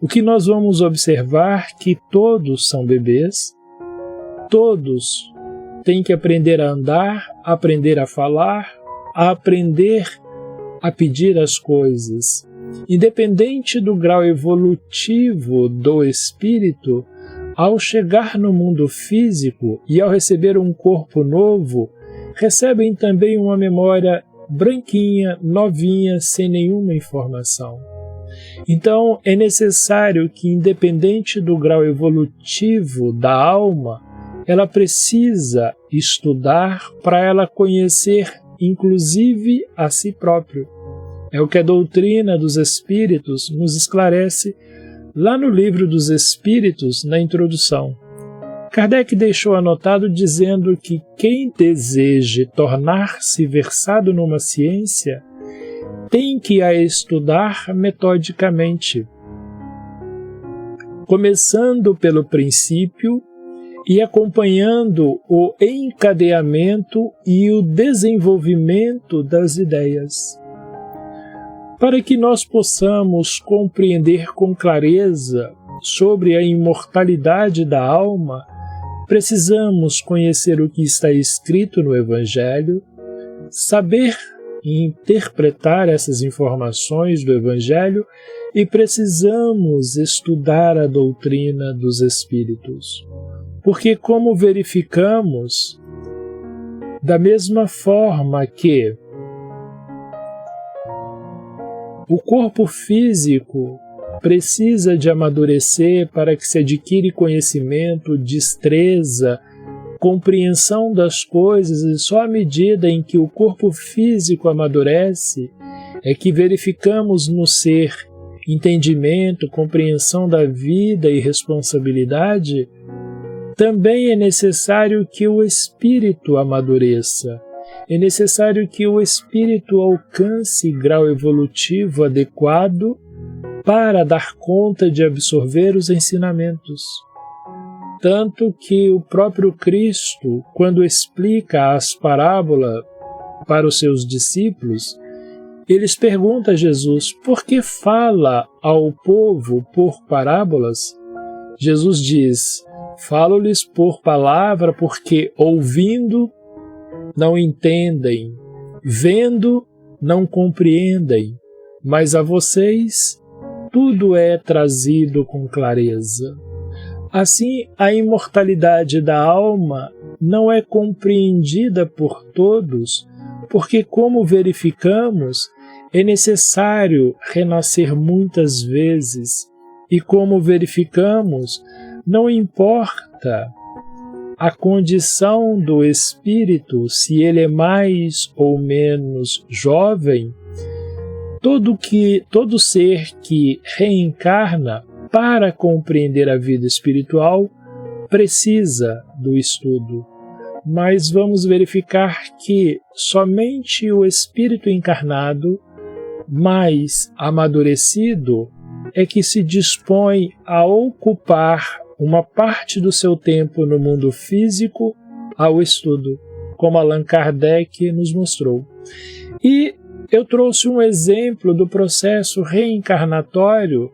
O que nós vamos observar é que todos são bebês, todos têm que aprender a andar, aprender a falar, a aprender a pedir as coisas. Independente do grau evolutivo do espírito, ao chegar no mundo físico e ao receber um corpo novo, recebem também uma memória branquinha, novinha, sem nenhuma informação. Então, é necessário que, independente do grau evolutivo da alma, ela precisa estudar para ela conhecer, inclusive, a si próprio. É o que a doutrina dos Espíritos nos esclarece lá no Livro dos Espíritos, na introdução. Kardec deixou anotado dizendo que quem deseje tornar-se versado numa ciência tem que a estudar metodicamente, começando pelo princípio e acompanhando o encadeamento e o desenvolvimento das ideias. Para que nós possamos compreender com clareza sobre a imortalidade da alma, precisamos conhecer o que está escrito no Evangelho, saber interpretar essas informações do Evangelho e precisamos estudar a doutrina dos Espíritos. Porque, como verificamos, da mesma forma que o corpo físico precisa de amadurecer para que se adquire conhecimento, destreza, compreensão das coisas, e só à medida em que o corpo físico amadurece é que verificamos no ser entendimento, compreensão da vida e responsabilidade. Também é necessário que o espírito amadureça. É necessário que o espírito alcance grau evolutivo adequado para dar conta de absorver os ensinamentos. Tanto que o próprio Cristo, quando explica as parábolas para os seus discípulos, eles perguntam a Jesus por que fala ao povo por parábolas. Jesus diz: falo-lhes por palavra porque ouvindo não entendem, vendo não compreendem, mas a vocês tudo é trazido com clareza. Assim, a imortalidade da alma não é compreendida por todos, porque, como verificamos, é necessário renascer muitas vezes, e como verificamos, não importa a condição do espírito, se ele é mais ou menos jovem, todo ser que reencarna para compreender a vida espiritual precisa do estudo. Mas vamos verificar que somente o espírito encarnado, mais amadurecido, é que se dispõe a ocupar uma parte do seu tempo no mundo físico ao estudo, como Allan Kardec nos mostrou. E eu trouxe um exemplo do processo reencarnatório,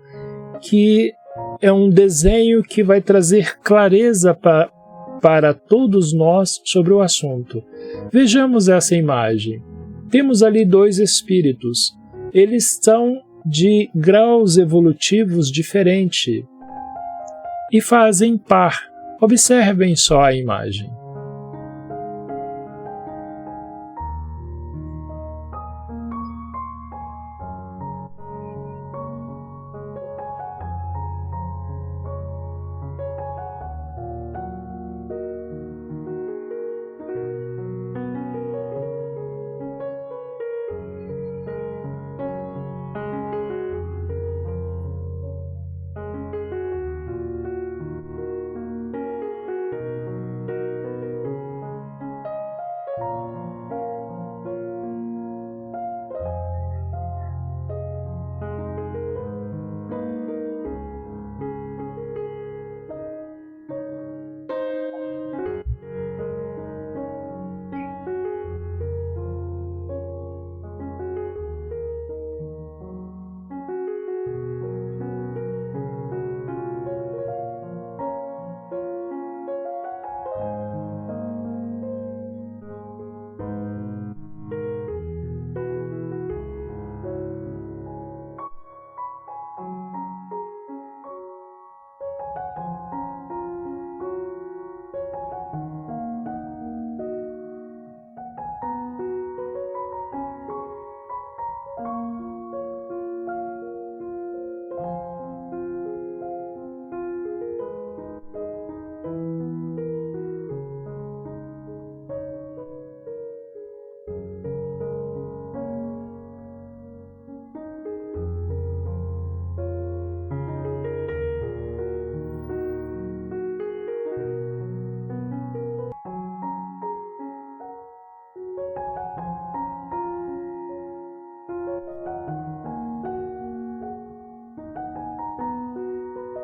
que é um desenho que vai trazer clareza para todos nós sobre o assunto. Vejamos essa imagem. Temos ali dois espíritos. Eles são de graus evolutivos diferentes e fazem par. Observem só a imagem.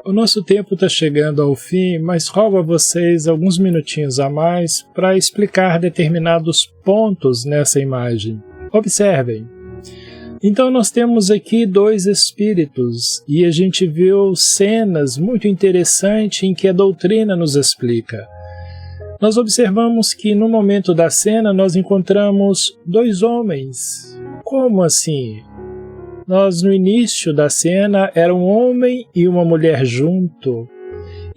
O nosso tempo está chegando ao fim, mas rogo a vocês alguns minutinhos a mais para explicar determinados pontos nessa imagem. Observem. Então nós temos aqui dois espíritos e a gente viu cenas muito interessantes em que a doutrina nos explica. Nós observamos que no momento da cena nós encontramos dois homens. Como assim? Nós, no início da cena, era um homem e uma mulher junto.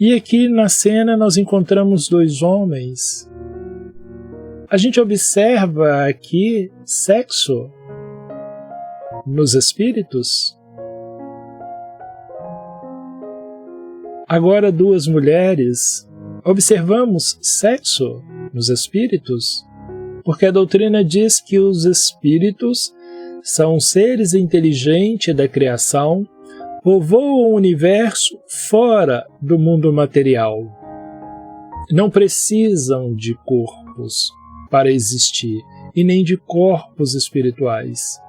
E aqui na cena nós encontramos dois homens. A gente observa aqui sexo nos espíritos. Agora duas mulheres. Observamos sexo nos espíritos? Porque a doutrina diz que os espíritos são seres inteligentes da criação, povoam o universo fora do mundo material. Não precisam de corpos para existir, e nem de corpos espirituais.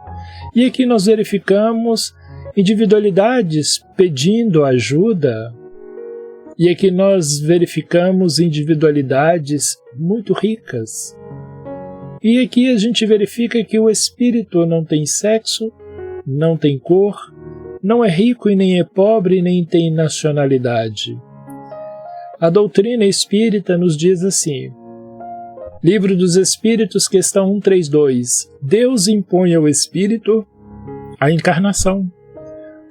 E aqui nós verificamos individualidades pedindo ajuda, e aqui nós verificamos individualidades muito ricas. E aqui a gente verifica que o espírito não tem sexo, não tem cor, não é rico e nem é pobre, nem tem nacionalidade. A doutrina espírita nos diz assim, Livro dos Espíritos, questão 132, Deus impõe ao espírito a encarnação,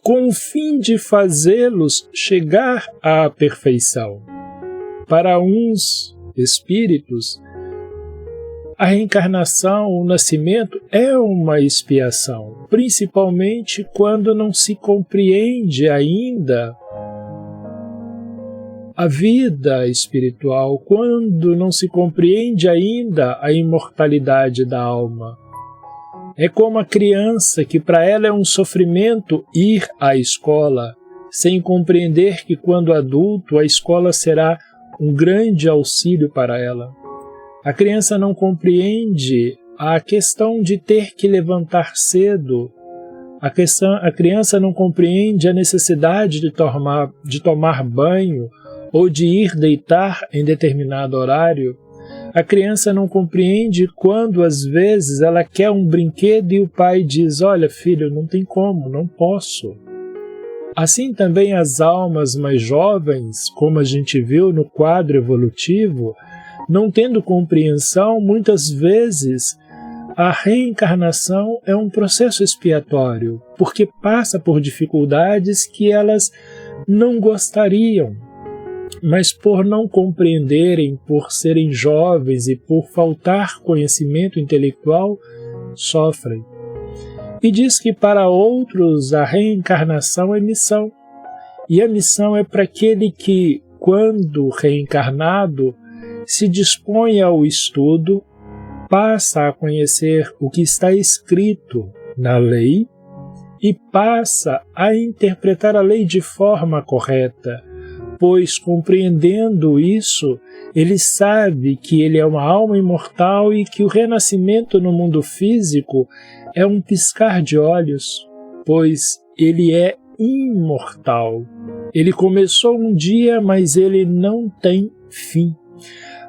com o fim de fazê-los chegar à perfeição. Para uns espíritos, a reencarnação, o nascimento, é uma expiação, principalmente quando não se compreende ainda a vida espiritual, quando não se compreende ainda a imortalidade da alma. É como a criança que para ela é um sofrimento ir à escola, sem compreender que quando adulto a escola será um grande auxílio para ela. A criança não compreende a questão de ter que levantar cedo. A criança não compreende a necessidade de tomar banho ou de ir deitar em determinado horário. A criança não compreende quando, às vezes, ela quer um brinquedo e o pai diz, olha, filho, não tem como, não posso. Assim também as almas mais jovens, como a gente viu no quadro evolutivo, não tendo compreensão, muitas vezes a reencarnação é um processo expiatório, porque passa por dificuldades que elas não gostariam, mas por não compreenderem, por serem jovens e por faltar conhecimento intelectual, sofrem. E diz que para outros a reencarnação é missão, e a missão é para aquele que, quando reencarnado, se dispõe ao estudo, passa a conhecer o que está escrito na lei e passa a interpretar a lei de forma correta, pois compreendendo isso, ele sabe que ele é uma alma imortal e que o renascimento no mundo físico é um piscar de olhos, pois ele é imortal. Ele começou um dia, mas ele não tem fim.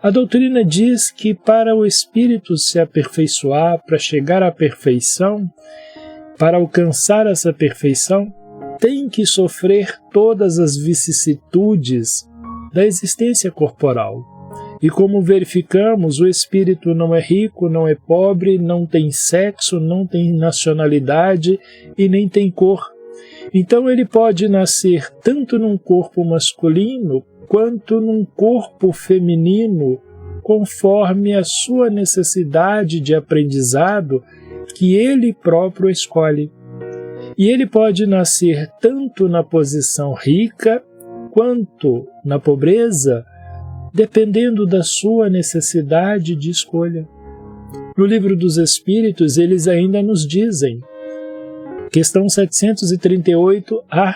A doutrina diz que para o espírito se aperfeiçoar, para chegar à perfeição, para alcançar essa perfeição, tem que sofrer todas as vicissitudes da existência corporal. E como verificamos, o espírito não é rico, não é pobre, não tem sexo, não tem nacionalidade e nem tem cor. Então ele pode nascer tanto num corpo masculino quanto num corpo feminino, conforme a sua necessidade de aprendizado que ele próprio escolhe. E ele pode nascer tanto na posição rica quanto na pobreza, dependendo da sua necessidade de escolha. No Livro dos Espíritos, eles ainda nos dizem, questão 738a,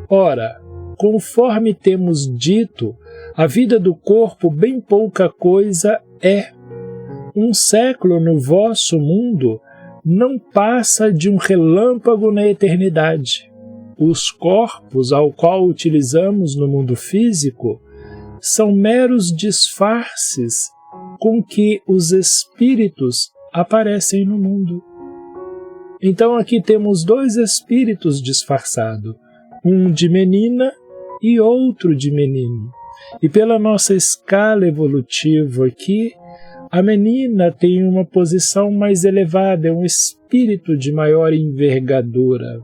ora, conforme temos dito, a vida do corpo bem pouca coisa é. Um século no vosso mundo não passa de um relâmpago na eternidade. os corpos ao qual utilizamos no mundo físico são meros disfarces com que os espíritos aparecem no mundo. Então aqui temos dois espíritos disfarçados, um de menina e outro de menino. E pela nossa escala evolutiva aqui, a menina tem uma posição mais elevada, é um espírito de maior envergadura.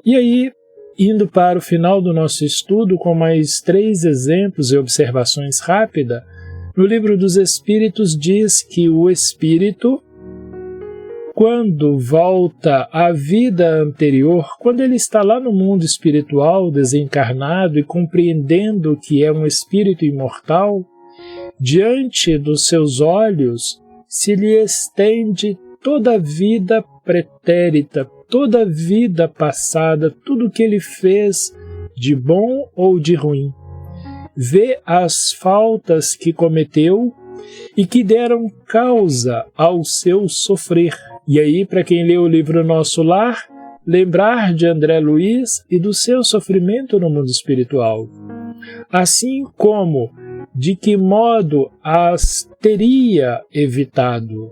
E aí, indo para o final do nosso estudo com mais 3 exemplos e observações rápidas, no Livro dos Espíritos diz que o espírito, quando volta à vida anterior, quando ele está lá no mundo espiritual, desencarnado e compreendendo que é um espírito imortal, diante dos seus olhos se lhe estende toda a vida pretérita, toda a vida passada, tudo o que ele fez de bom ou de ruim. Vê as faltas que cometeu e que deram causa ao seu sofrer. E aí, para quem lê o livro Nosso Lar, lembrar de André Luiz e do seu sofrimento no mundo espiritual. Assim como de que modo as teria evitado.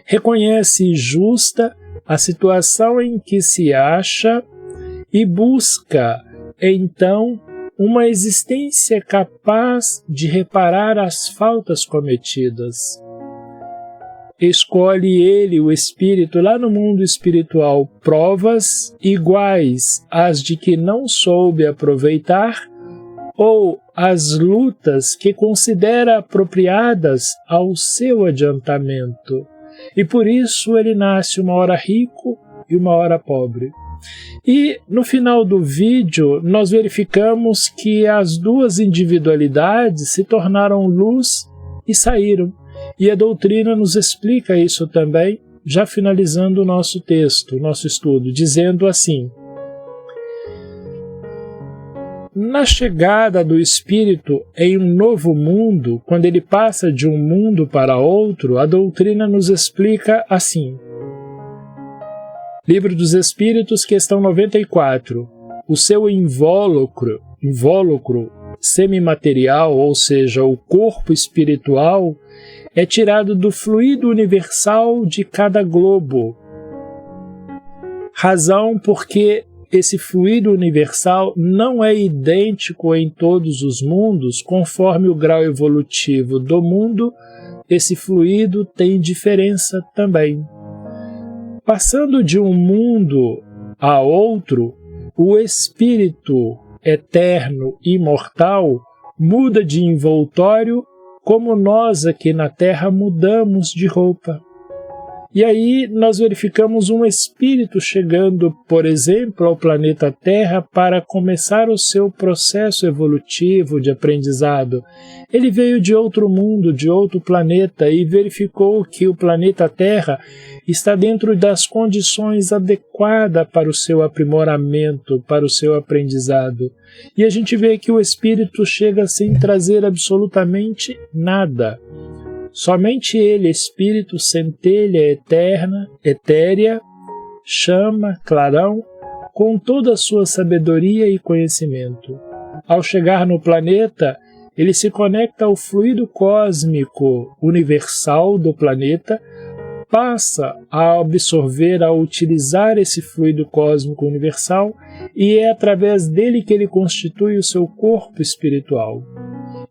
Reconhece justa a situação em que se acha e busca, então, uma existência capaz de reparar as faltas cometidas. Escolhe ele, o espírito, lá no mundo espiritual, provas iguais às de que não soube aproveitar ou as lutas que considera apropriadas ao seu adiantamento. E por isso ele nasce uma hora rico e uma hora pobre. E no final do vídeo nós verificamos que as duas individualidades se tornaram luz e saíram. E a doutrina nos explica isso também, já finalizando o nosso texto, o nosso estudo, dizendo assim: na chegada do espírito em um novo mundo, quando ele passa de um mundo para outro, a doutrina nos explica assim. Livro dos Espíritos, questão 94. O seu invólucro semimaterial, ou seja, o corpo espiritual, é tirado do fluido universal de cada globo. Razão porque esse fluido universal não é idêntico em todos os mundos, conforme o grau evolutivo do mundo, esse fluido tem diferença também. Passando de um mundo a outro, o espírito eterno, imortal, muda de envoltório como nós aqui na Terra mudamos de roupa. E aí nós verificamos um espírito chegando, por exemplo, ao planeta Terra para começar o seu processo evolutivo de aprendizado. Ele veio de outro mundo, de outro planeta, e verificou que o planeta Terra está dentro das condições adequadas para o seu aprimoramento, para o seu aprendizado. E a gente vê que o espírito chega sem trazer absolutamente nada. Somente ele, espírito, centelha eterna, etérea, chama, clarão, com toda a sua sabedoria e conhecimento. Ao chegar no planeta, ele se conecta ao fluido cósmico universal do planeta, passa a absorver, a utilizar esse fluido cósmico universal, e é através dele que ele constitui o seu corpo espiritual.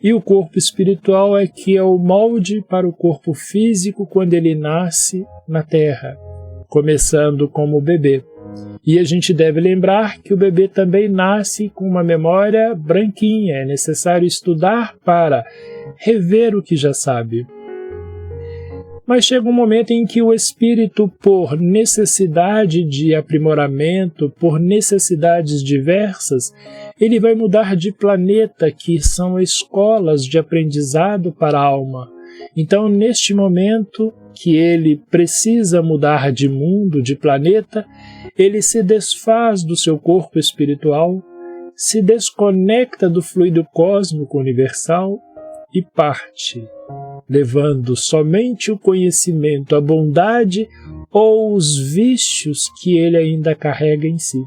E o corpo espiritual é que é o molde para o corpo físico quando ele nasce na Terra, começando como bebê. E a gente deve lembrar que o bebê também nasce com uma memória branquinha, é necessário estudar para rever o que já sabe. Mas chega um momento em que o espírito, por necessidade de aprimoramento, por necessidades diversas, ele vai mudar de planeta, que são escolas de aprendizado para a alma. Então, neste momento que ele precisa mudar de mundo, de planeta, ele se desfaz do seu corpo espiritual, se desconecta do fluido cósmico universal e parte, levando somente o conhecimento, a bondade, ou os vícios que ele ainda carrega em si.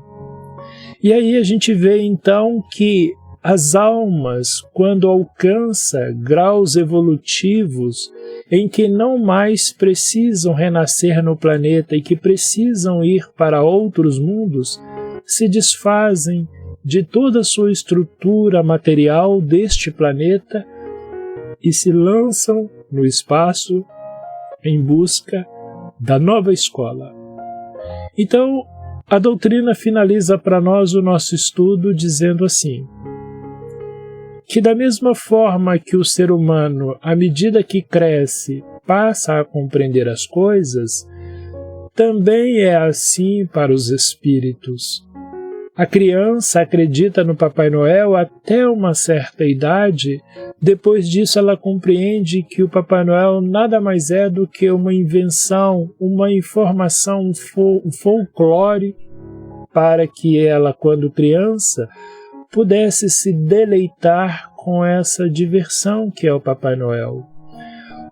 E aí a gente vê então que as almas, quando alcançam graus evolutivos em que não mais precisam renascer no planeta e que precisam ir para outros mundos, se desfazem de toda a sua estrutura material deste planeta e se lançam no espaço em busca da nova escola. Então, a doutrina finaliza para nós o nosso estudo dizendo assim, que da mesma forma que o ser humano, à medida que cresce, passa a compreender as coisas, também é assim para os espíritos. A criança acredita no Papai Noel até uma certa idade, depois disso ela compreende que o Papai Noel nada mais é do que uma invenção, uma informação, um folclore, para que ela, quando criança, pudesse se deleitar com essa diversão que é o Papai Noel.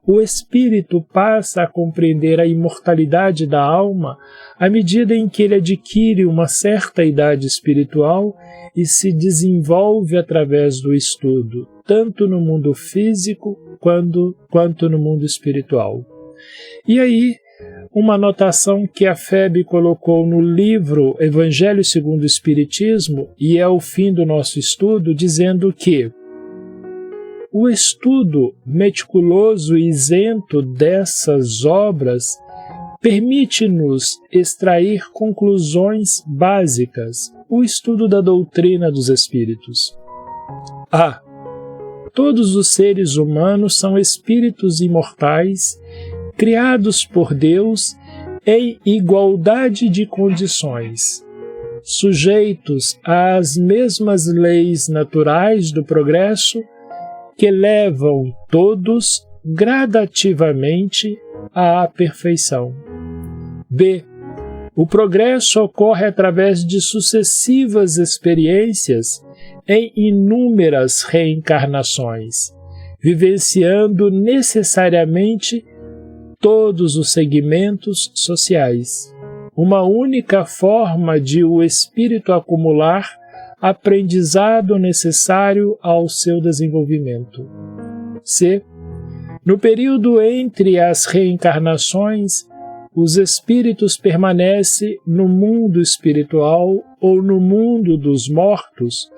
O espírito passa a compreender a imortalidade da alma à medida em que ele adquire uma certa idade espiritual e se desenvolve através do estudo, tanto no mundo físico quanto no mundo espiritual. E aí, uma anotação que a FEB colocou no livro Evangelho segundo o Espiritismo, e é o fim do nosso estudo, dizendo que o estudo meticuloso e isento dessas obras permite-nos extrair conclusões básicas, o estudo da doutrina dos espíritos. A. Todos os seres humanos são espíritos imortais, criados por Deus em igualdade de condições, sujeitos às mesmas leis naturais do progresso que levam todos gradativamente à perfeição. B. O progresso ocorre através de sucessivas experiências em inúmeras reencarnações, vivenciando necessariamente todos os segmentos sociais. Uma única forma de o espírito acumular aprendizado necessário ao seu desenvolvimento. C. No período entre as reencarnações, os espíritos permanecem no mundo espiritual ou no mundo dos mortos,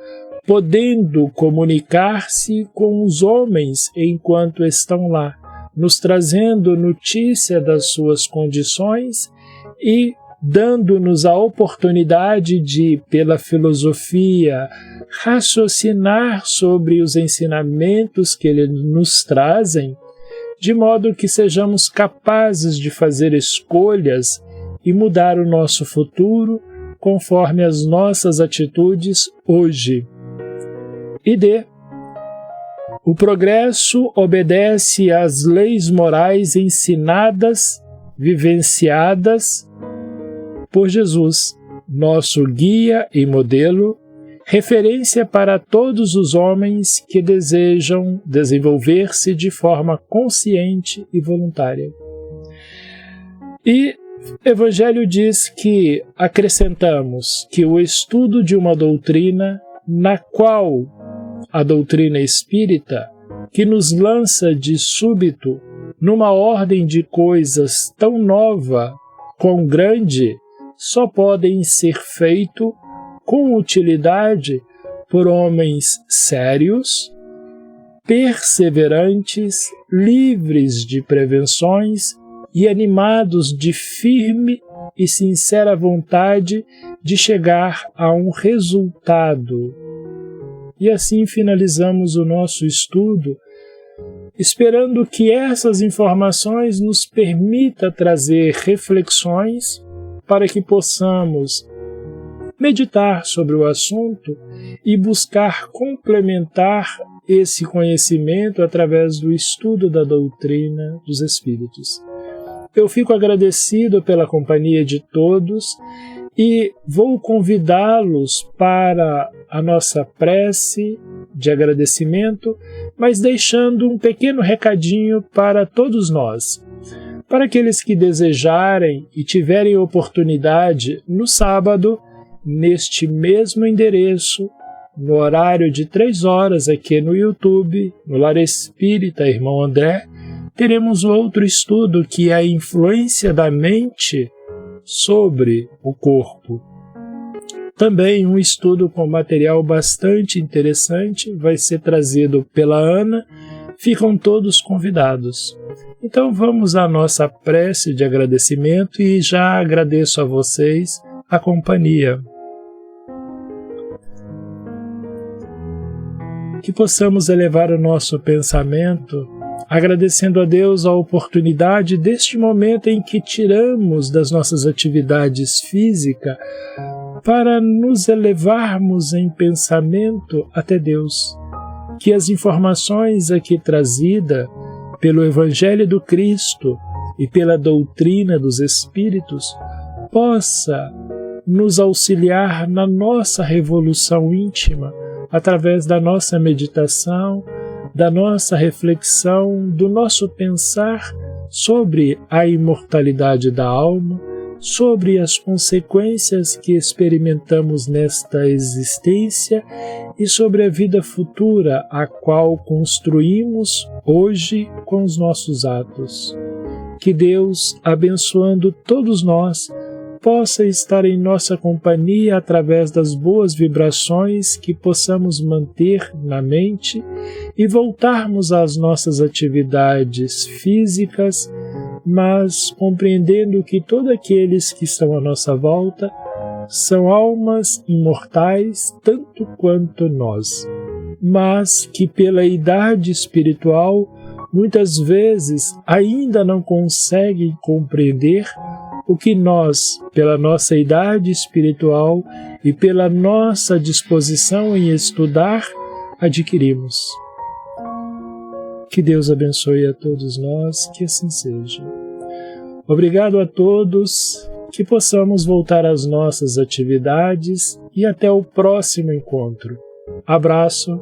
podendo comunicar-se com os homens enquanto estão lá, nos trazendo notícia das suas condições e dando-nos a oportunidade de, pela filosofia, raciocinar sobre os ensinamentos que eles nos trazem, de modo que sejamos capazes de fazer escolhas e mudar o nosso futuro conforme as nossas atitudes hoje. E D. O progresso obedece às leis morais ensinadas, vivenciadas por Jesus, nosso guia e modelo, referência para todos os homens que desejam desenvolver-se de forma consciente e voluntária. E Evangelho diz que acrescentamos que o estudo de uma doutrina, na qual a doutrina espírita, que nos lança de súbito numa ordem de coisas tão nova, quão grande, só podem ser feito com utilidade por homens sérios, perseverantes, livres de prevenções e animados de firme e sincera vontade de chegar a um resultado. E assim finalizamos o nosso estudo, esperando que essas informações nos permitam trazer reflexões para que possamos meditar sobre o assunto e buscar complementar esse conhecimento através do estudo da doutrina dos Espíritos. Eu fico agradecido pela companhia de todos e vou convidá-los para a nossa prece de agradecimento, mas deixando um pequeno recadinho para todos nós. Para aqueles que desejarem e tiverem oportunidade, no sábado, neste mesmo endereço, no horário de 3 horas aqui no YouTube, no Lar Espírita Irmão André, teremos outro estudo que é a influência da mente sobre o corpo. Também um estudo com material bastante interessante vai ser trazido pela Ana. Ficam todos convidados. Então vamos à nossa prece de agradecimento e já agradeço a vocês a companhia. Que possamos elevar o nosso pensamento, agradecendo a Deus a oportunidade deste momento em que tiramos das nossas atividades físicas para nos elevarmos em pensamento até Deus. Que as informações aqui trazidas pelo Evangelho do Cristo e pela doutrina dos Espíritos possa nos auxiliar na nossa revolução íntima, através da nossa meditação, da nossa reflexão, do nosso pensar sobre a imortalidade da alma, sobre as consequências que experimentamos nesta existência e sobre a vida futura, a qual construímos hoje com os nossos atos. Que Deus, abençoando todos nós, possa estar em nossa companhia através das boas vibrações que possamos manter na mente e voltarmos às nossas atividades físicas, mas compreendendo que todos aqueles que estão à nossa volta são almas imortais tanto quanto nós, mas que pela idade espiritual muitas vezes ainda não conseguem compreender o que nós, pela nossa idade espiritual e pela nossa disposição em estudar, adquirimos. Que Deus abençoe a todos nós, que assim seja. Obrigado a todos, que possamos voltar às nossas atividades e até o próximo encontro. Abraço